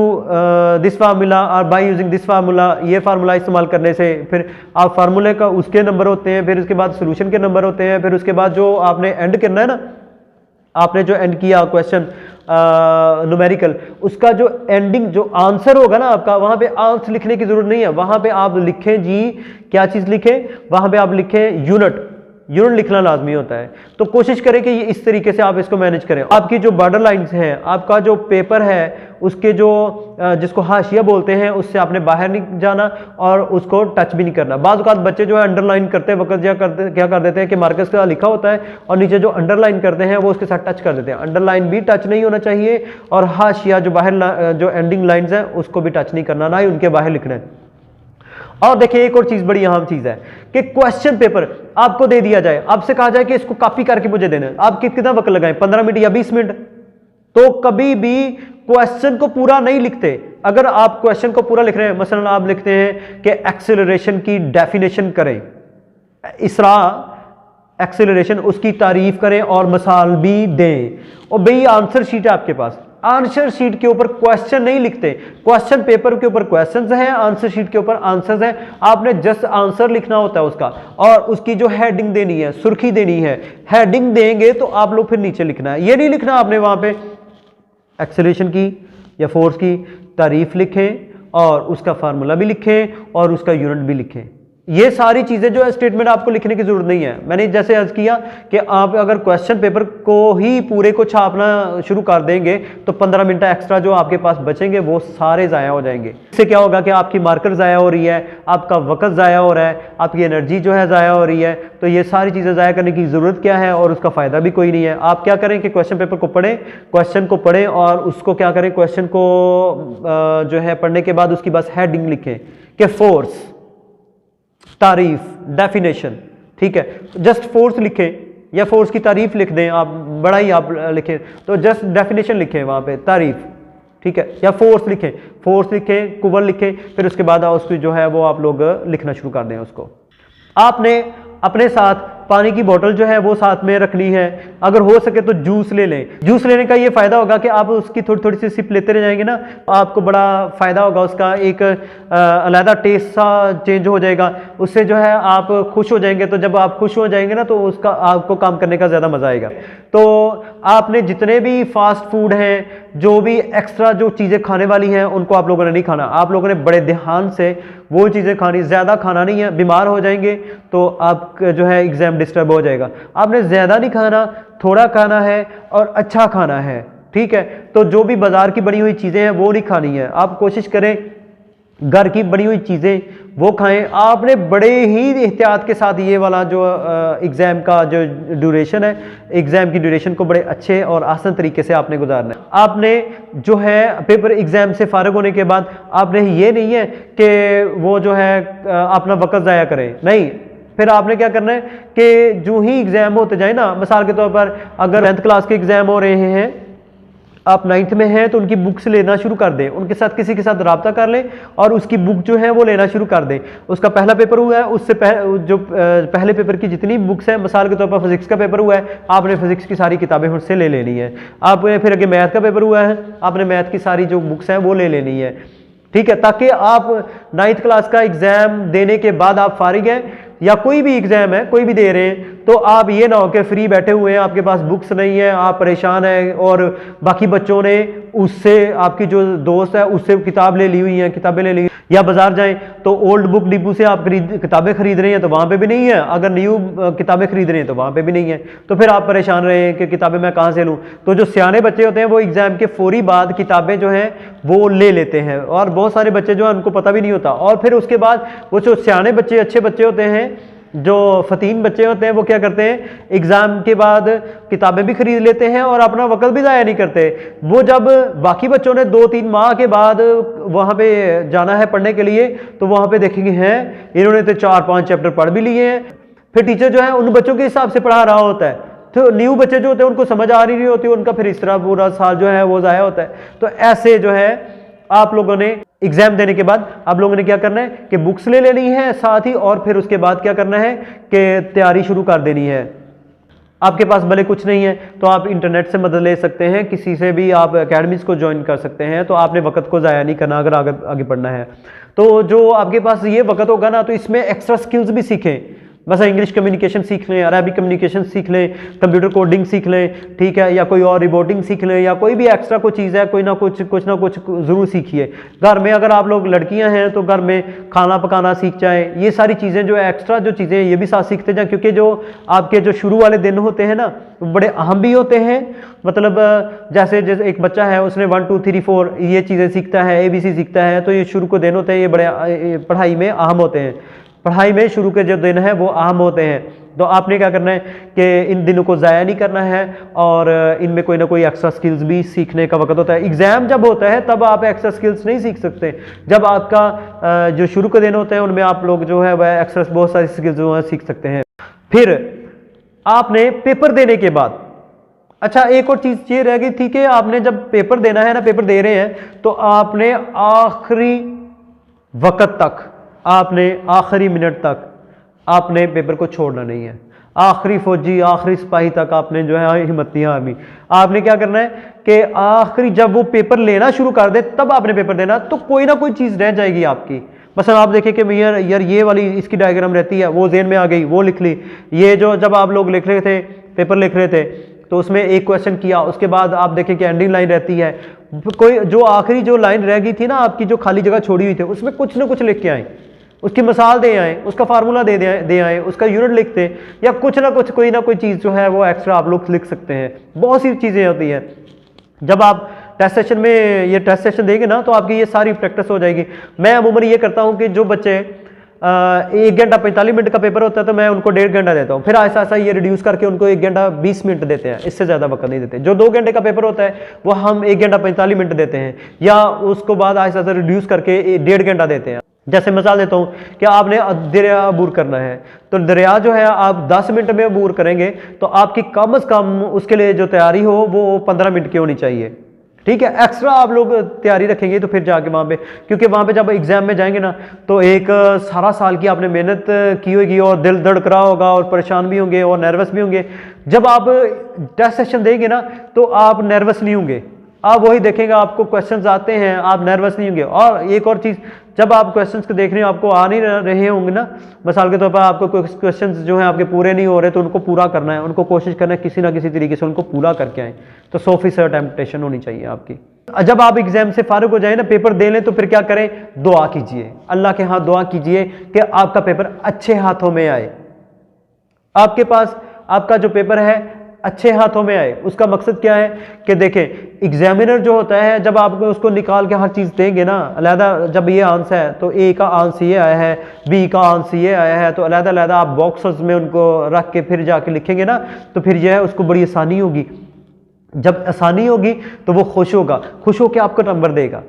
दिस फार्मूला और बाय यूजिंग दिस फार्मूला, ये फार्मूला इस्तेमाल करने से फिर आप फार्मूले का उसके नंबर होते हैं, फिर उसके बाद सोल्यूशन के नंबर होते हैं, फिर उसके बाद जो आपने एंड करना है ना, आपने जो एंड किया क्वेश्चन न्यूमेरिकल, उसका जो एंडिंग जो आंसर होगा ना आपका, वहां पे आंसर लिखने की जरूरत नहीं है, वहां पे आप लिखें जी, क्या चीज लिखें, वहां पे आप लिखें यूनिट लिखना लाजमी होता है। तो कोशिश करें कि इस तरीके से आप इसको मैनेज करें। आपकी जो बॉर्डर लाइंस हैं, आपका जो पेपर है, उसके जो जिसको हाशिया बोलते हैं, उससे आपने बाहर नहीं जाना और उसको टच भी नहीं करना। बाज़ औक़ात बच्चे जो है अंडरलाइन करते वक्त क्या कर देते हैं कि मार्कर्स का लिखा होता है और नीचे जो अंडरलाइन करते हैं वो उसके साथ टच कर देते हैं। अंडरलाइन भी टच नहीं होना चाहिए और हाशिया जो बाहर जो एंडिंग लाइन्स हैं उसको भी टच नहीं करना, ना ही उनके बाहर लिखना है। और देखिए एक और चीज बड़ी अहम चीज है कि क्वेश्चन पेपर आपको दे दिया जाए, आपसे कहा जाए कि इसको कॉपी करके मुझे देना है, आप कितना वक्त लगाएं, 15 मिनट या 20 मिनट, तो कभी भी क्वेश्चन को पूरा नहीं लिखते। अगर आप क्वेश्चन को पूरा लिख रहे हैं, मसलन आप लिखते हैं कि एक्सेलरेशन की डेफिनेशन करें, इसरा एक्सेलरेशन, उसकी तारीफ करें और मिसाल भी दें। और भाई आंसर शीट है आपके पास, आंसर शीट के ऊपर क्वेश्चन नहीं लिखते, क्वेश्चन पेपर के ऊपर क्वेश्चंस हैं, आंसर शीट के ऊपर आंसर्स हैं। आपने जस्ट आंसर लिखना होता है उसका, और उसकी जो हेडिंग देनी है, सुर्खी देनी है। हेडिंग देंगे तो आप लोग फिर नीचे लिखना है, ये नहीं लिखना आपने वहां पे एक्सेलरेशन की या फोर्स की तारीफ लिखें और उसका फार्मूला भी लिखें और उसका यूनिट भी लिखें। ये सारी चीजें जो है स्टेटमेंट आपको लिखने की जरूरत नहीं है। मैंने जैसे अर्ज किया कि आप अगर क्वेश्चन पेपर को ही पूरे को छापना शुरू कर देंगे तो 15 मिनट एक्स्ट्रा जो आपके पास बचेंगे वो सारे ज़ाया हो जाएंगे। इससे क्या होगा कि आपकी मार्कर ज़ाया हो रही है, आपका वक्त ज़ाया हो रहा है, आपकी एनर्जी जो है ज़ाया हो रही है। तो ये सारी चीज़ें ज़ाया करने की ज़रूरत क्या है और उसका फ़ायदा भी कोई नहीं है। आप क्या करें कि क्वेश्चन पेपर को पढ़ें, क्वेश्चन को पढ़ें और उसको क्या करें, क्वेश्चन को जो है पढ़ने के बाद उसकी बस हेडिंग लिखें कि फोर्स, तारीफ, डेफिनेशन, ठीक है। जस्ट फोर्स लिखें या फोर्स की तारीफ लिख दें, आप बड़ा ही आप लिखें तो जस्ट डेफिनेशन लिखें वहां पे, तारीफ, ठीक है, या फोर्स लिखें, फोर्स लिखें, कुव्वत लिखें, फिर उसके बाद उसकी जो है वो आप लोग लिखना शुरू कर दें उसको। आपने अपने साथ पानी की बोतल जो है वो साथ में रखनी है, अगर हो सके तो जूस ले लें। जूस लेने का ये फायदा होगा कि आप उसकी थोड़ी थोड़ी सी सिप लेते रह जाएंगे ना, आपको बड़ा फायदा होगा, उसका एक अलग टेस्ट सा चेंज हो जाएगा, उससे जो है आप खुश हो जाएंगे। तो जब आप खुश हो जाएंगे ना तो उसका आपको काम करने का ज़्यादा मज़ा आएगा। तो आपने जितने भी फास्ट फूड हैं, जो भी एक्स्ट्रा जो चीज़ें खाने वाली हैं, उनको आप लोगों ने नहीं खाना। आप लोगों ने बड़े ध्यान से वो चीज़ें खानी, ज़्यादा खाना नहीं है, बीमार हो जाएंगे तो आप जो है एग्जाम डिस्टर्ब हो जाएगा। आपने ज़्यादा नहीं खाना, थोड़ा खाना है और अच्छा खाना है, ठीक है। तो जो भी बाजार की बनी हुई चीज़ें हैं वो नहीं खानी है, आप कोशिश करें घर की बनी हुई चीज़ें वो खाएं। आपने बड़े ही एहतियात के साथ ये वाला जो एग्ज़ाम का जो ड्यूरेशन है, एग्ज़ाम की ड्यूरेशन को बड़े अच्छे और आसान तरीके से आपने गुजारना है। आपने जो है पेपर एग्ज़ाम से फारिग होने के बाद आपने ये नहीं है कि वो जो है अपना वक्त ज़ाया करें, नहीं। फिर आपने क्या करना है कि जो ही एग्ज़ाम होते जाए ना, मिसाल के तौर पर अगर 10th क्लास के एग्ज़ाम हो रहे हैं, आप 9th में हैं तो उनकी बुक्स लेना शुरू कर दें, उनके साथ किसी के साथ रब्ता कर लें और उसकी बुक जो है वो लेना शुरू कर दें। उसका पहला पेपर हुआ है, उससे जो पहले पेपर की जितनी बुक्स हैं, मिसाल के तौर पर फिजिक्स का पेपर हुआ है, आपने फिजिक्स की सारी किताबें उससे ले लेनी है। आपने फिर आगे मैथ का पेपर हुआ है, आपने मैथ की सारी जो बुक्स हैं वो ले लेनी है, ठीक है, ताकि आप 9th क्लास का एग्ज़ाम देने के बाद आप फारिग हैं या कोई भी एग्ज़ाम है कोई भी दे रहे हैं तो आप ये ना हो कि फ्री बैठे हुए हैं, आपके पास बुक्स नहीं है, आप परेशान हैं और बाकी बच्चों ने उससे, आपकी जो दोस्त है उससे किताब ले ली हुई है, किताबें ले ली, या बाजार जाएं तो ओल्ड बुक डिपो से आप किताबें खरीद रहे हैं तो वहाँ पे भी नहीं है, अगर न्यू किताबें खरीद रहे हैं तो वहाँ पे भी नहीं है, तो फिर आप परेशान रहे हैं कि किताबें मैं कहाँ से लूँ। तो जो सियाने बच्चे होते हैं वो एग्ज़ाम के फौरी बाद किताबें जो हैं वो ले लेते हैं, और बहुत सारे बच्चे जो है उनको पता भी नहीं होता। और फिर उसके बाद वो जो सियाने बच्चे, अच्छे बच्चे होते हैं, जो फतीन बच्चे होते हैं, वो क्या करते हैं, एग्ज़ाम के बाद किताबें भी खरीद लेते हैं और अपना वक्त भी ज़ाया नहीं करते। वो जब बाकी बच्चों ने 2-3 माह के बाद वहाँ पे जाना है पढ़ने के लिए तो वहाँ पे देखेंगे हैं इन्होंने तो 4-5 चैप्टर पढ़ भी लिए हैं। फिर टीचर जो है उन बच्चों के हिसाब से पढ़ा रहा होता है, तो न्यू बच्चे जो होते हैं उनको समझ आ रही होती है, उनका फिर इस तरह पूरा साल जो है वो ज़ाया होता है। तो ऐसे जो है आप लोगों ने एग्जाम देने के बाद आप लोगों ने क्या करना है कि बुक्स ले लेनी है साथ ही, और फिर उसके बाद क्या करना है कि तैयारी शुरू कर देनी है। आपके पास भले कुछ नहीं है तो आप इंटरनेट से मदद ले सकते हैं, किसी से भी आप एकेडमीज को ज्वाइन कर सकते हैं। तो आपने वक्त को ज़ाया नहीं करना अगर आगे पढ़ना है। तो जो आपके पास ये वक्त होगा ना तो इसमें एक्स्ट्रा स्किल्स भी सीखें, बस इंग्लिश कम्युनिकेशन सीख लें, अरबिक कम्युनिकेशन सीख लें, कंप्यूटर कोडिंग सीख लें, ठीक है, या कोई और रिपोर्टिंग सीख लें, या कोई भी एक्स्ट्रा कोई चीज़ है, कोई ना कुछ ज़रूर सीखिए। घर में अगर आप लोग लड़कियां हैं तो घर में खाना पकाना सीख जाएं। ये सारी चीज़ें जो एक्स्ट्रा जो चीज़ें ये भी साथ सीखते जाएं, क्योंकि जो आपके जो शुरू वाले दिन होते हैं ना बड़े अहम भी होते हैं। मतलब जैसे एक बच्चा है उसने 1 2 3 4 ये चीज़ें सीखता है, ABC सीखता है, तो ये शुरू के दिन होते हैं, ये बड़े पढ़ाई में अहम होते हैं। पढ़ाई में शुरू के जो दिन है वो अहम होते हैं। तो आपने क्या करना है कि इन दिनों को ज़ाया नहीं करना है और इनमें कोई ना कोई एक्स्ट्रा स्किल्स भी सीखने का वक्त होता है। एग्ज़ाम जब होता है तब आप एक्स्ट्रा स्किल्स नहीं सीख सकते, जब आपका जो शुरू के दिन होते हैं उनमें आप लोग जो है वह एक्स्ट्रा बहुत सारी स्किल्स जो है सीख सकते हैं। फिर आपने पेपर देने के बाद, अच्छा एक और चीज़ ये रह गई थी कि आपने जब पेपर देना है ना, पेपर दे रहे हैं तो आपने आखिरी वक्त तक, आपने आखिरी मिनट तक आपने पेपर को छोड़ना नहीं है। आखिरी फौजी, आखिरी सिपाही तक आपने जो है हिम्मत नहीं हारनी। आपने क्या करना है कि आखिरी जब वो पेपर लेना शुरू कर दे तब आपने पेपर देना, तो कोई ना कोई चीज़ रह जाएगी आपकी। मसलन आप देखें कि यार ये वाली इसकी डायग्राम रहती है, वो ज़हन में आ गई, वो लिख ली। ये जो जब आप लोग लिख रहे थे, पेपर लिख रहे थे, तो उसमें एक क्वेश्चन किया, उसके बाद आप देखें कि एंडिंग लाइन रहती है, कोई जो आखिरी जो लाइन रह गई थी ना आपकी, जो खाली जगह छोड़ी हुई थी, उसमें कुछ ना कुछ लिख के आए, उसकी मिसाल दे आए, उसका फार्मूला दे आए, उसका यूनिट लिखते, या कुछ ना कुछ कोई ना कोई चीज़ जो है वो एक्स्ट्रा आप लोग लिख सकते हैं। बहुत सी चीज़ें होती हैं। जब आप टेस्ट सेशन में ये टेस्ट सेशन देंगे ना तो आपकी ये सारी प्रैक्टिस हो जाएगी। मैं अमूमन ये करता हूँ कि जो बच्चे 1 घंटा 45 मिनट का पेपर होता है तो मैं उनको 1.5 घंटा देता हूँ, फिर ऐसा ऐसा ये रिड्यूस करके उनको 1 घंटा 20 मिनट देते हैं, इससे ज़्यादा वक्त नहीं देते। जो 2 घंटे का पेपर होता है वो हम 1 घंटा 45 मिनट देते हैं, या उसको बाद ऐसा ऐसा रिड्यूस करके 1.5 घंटा देते हैं। जैसे मिसाल देता हूँ कि आपने दरिया अबूर करना है, तो दरिया जो है आप 10 मिनट में अबूर करेंगे, तो आपकी कम से कम उसके लिए जो तैयारी हो वो 15 मिनट की होनी चाहिए। ठीक है, एक्स्ट्रा आप लोग तैयारी रखेंगे तो फिर जाके वहाँ पे, क्योंकि वहाँ पे जब एग्जाम में जाएंगे ना तो एक सारा साल की आपने मेहनत की होगी और दिल धड़क रहा होगा और परेशान भी होंगे और नर्वस भी होंगे। जब आप टेस्ट सेशन देंगे ना तो आप नर्वस नहीं होंगे, आप वही देखेंगे आपको क्वेश्चंस आते हैं, आप नर्वस नहीं होंगे। और एक और चीज़, जब आप क्वेश्चंस को देख रहे हैं आपको आ नहीं रहे होंगे ना, मिसाल के तौर पर आपको क्वेश्चंस जो हैं आपके पूरे नहीं हो रहे, तो उनको पूरा करना है, उनको कोशिश करना है किसी ना किसी तरीके से उनको पूरा करके आए, तो 100% टेम्पटेशन होनी चाहिए आपकी। जब आप एग्जाम से फारिग हो जाए ना, पेपर दे लें, तो फिर क्या करें, दुआ कीजिए, अल्लाह के हाथ दुआ कीजिए कि आपका पेपर अच्छे हाथों में आए, आपके पास आपका जो पेपर है अच्छे हाथों में आए। उसका मकसद क्या है कि देखें, एग्जामिनर जो होता है जब आप उसको निकाल के हर चीज़ देंगे ना, अलहदा जब ये आंसर है तो ए का आंसर ये आया है, बी का आंसर ये आया है, तो अलहदा अलहदा आप बॉक्सेस में उनको रख के फिर जाके लिखेंगे ना, तो फिर यह है उसको बड़ी आसानी होगी। जब आसानी होगी तो वो खुश होगा, खुश होकर आपको नंबर देगा।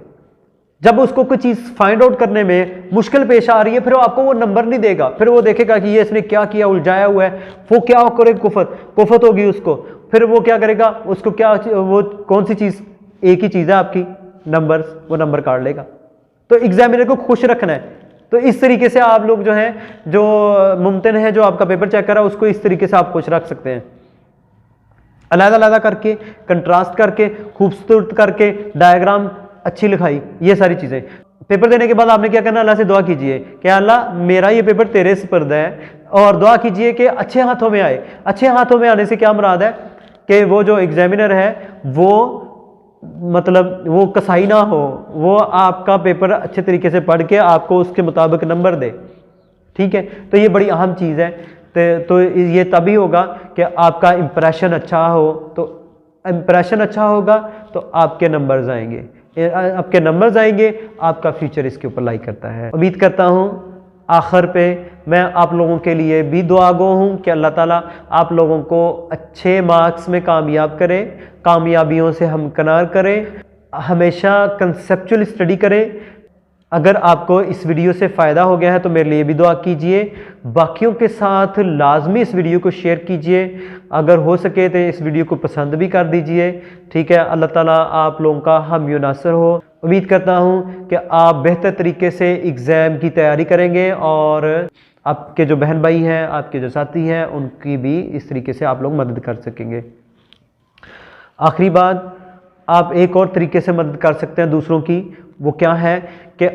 जब उसको कोई चीज़ फाइंड आउट करने में मुश्किल पेश आ रही है, फिर आपको वो नंबर नहीं देगा, फिर वो देखेगा कि ये इसने क्या किया, उलझाया हुआ है, वो क्या करे, कुफत होगी उसको, फिर वो क्या करेगा, उसको क्या, वो कौन सी चीज़, एक ही चीज़ है आपकी, नंबर्स, वो नंबर काट लेगा। तो एग्जामिनर को खुश रखना है। तो इस तरीके से आप लोग जो है, जो मुमकिन है जो आपका पेपर चेक कर रहा है, उसको इस तरीके से आप खुश रख सकते हैं, अलग-अलग करके, कंट्रास्ट करके, खूबसूरत करके, डायग्राम अच्छी लिखाई, ये सारी चीज़ें। पेपर देने के बाद आपने क्या करना, अल्लाह से दुआ कीजिए कि अल्लाह मेरा ये पेपर तेरे सुपर्द है, और दुआ कीजिए कि अच्छे हाथों में आए। अच्छे हाथों में आने से क्या मुराद है कि वो जो एग्जामिनर है वो मतलब वो कसाई ना हो, वो आपका पेपर अच्छे तरीके से पढ़ के आपको उसके मुताबिक नंबर दे। ठीक है, तो ये बड़ी अहम चीज़ है। तो ये तभी होगा कि आपका इम्प्रेशन अच्छा हो, तो इम्प्रेशन अच्छा होगा तो आपके नंबर्स आएंगे, आपके नंबर्स आएंगे, आपका फ्यूचर इसके ऊपर लाई करता है। उम्मीद करता हूँ आखिर पे मैं आप लोगों के लिए भी दुआ गो हूँ कि अल्लाह ताला आप लोगों को अच्छे मार्क्स में कामयाब करे, कामयाबियों से हमकिनार करे, हमेशा कंसेप्चुअल स्टडी करें। अगर आपको इस वीडियो से फ़ायदा हो गया है तो मेरे लिए भी दुआ कीजिए, बाकियों के साथ लाजमी इस वीडियो को शेयर कीजिए, अगर हो सके तो इस वीडियो को पसंद भी कर दीजिए। ठीक है, अल्लाह ताला आप लोगों का हामी नासर हो। उम्मीद करता हूँ कि आप बेहतर तरीके से एग्ज़ाम की तैयारी करेंगे और आपके जो बहन भाई हैं, आपके जो साथी हैं, उनकी भी इस तरीके से आप लोग मदद कर सकेंगे। आखिरी बात, आप एक और तरीके से मदद कर सकते हैं दूसरों की, वो क्या है कि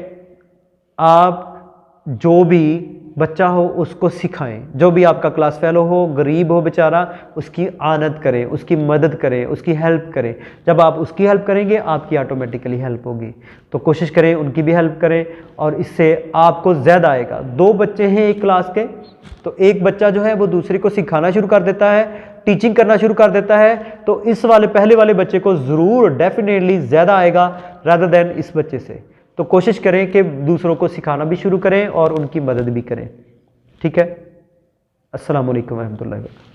आप जो भी बच्चा हो उसको सिखाएं, जो भी आपका क्लास फेलो हो, गरीब हो बेचारा, उसकी आनत करें, उसकी मदद करें, उसकी हेल्प करें। जब आप उसकी हेल्प करेंगे आपकी ऑटोमेटिकली हेल्प होगी, तो कोशिश करें उनकी भी हेल्प करें और इससे आपको ज़्यादा आएगा। 2 बच्चे हैं एक क्लास के, तो एक बच्चा जो है वो दूसरे को सिखाना शुरू कर देता है, टीचिंग करना शुरू कर देता है, तो इस वाले पहले वाले बच्चे को ज़रूर डेफिनेटली ज़्यादा आएगा रादर देन इस बच्चे से। तो कोशिश करें कि दूसरों को सिखाना भी शुरू करें और उनकी मदद भी करें। ठीक है, अस्सलाम वालेकुम रहमतुल्लाहि व बरकातहू।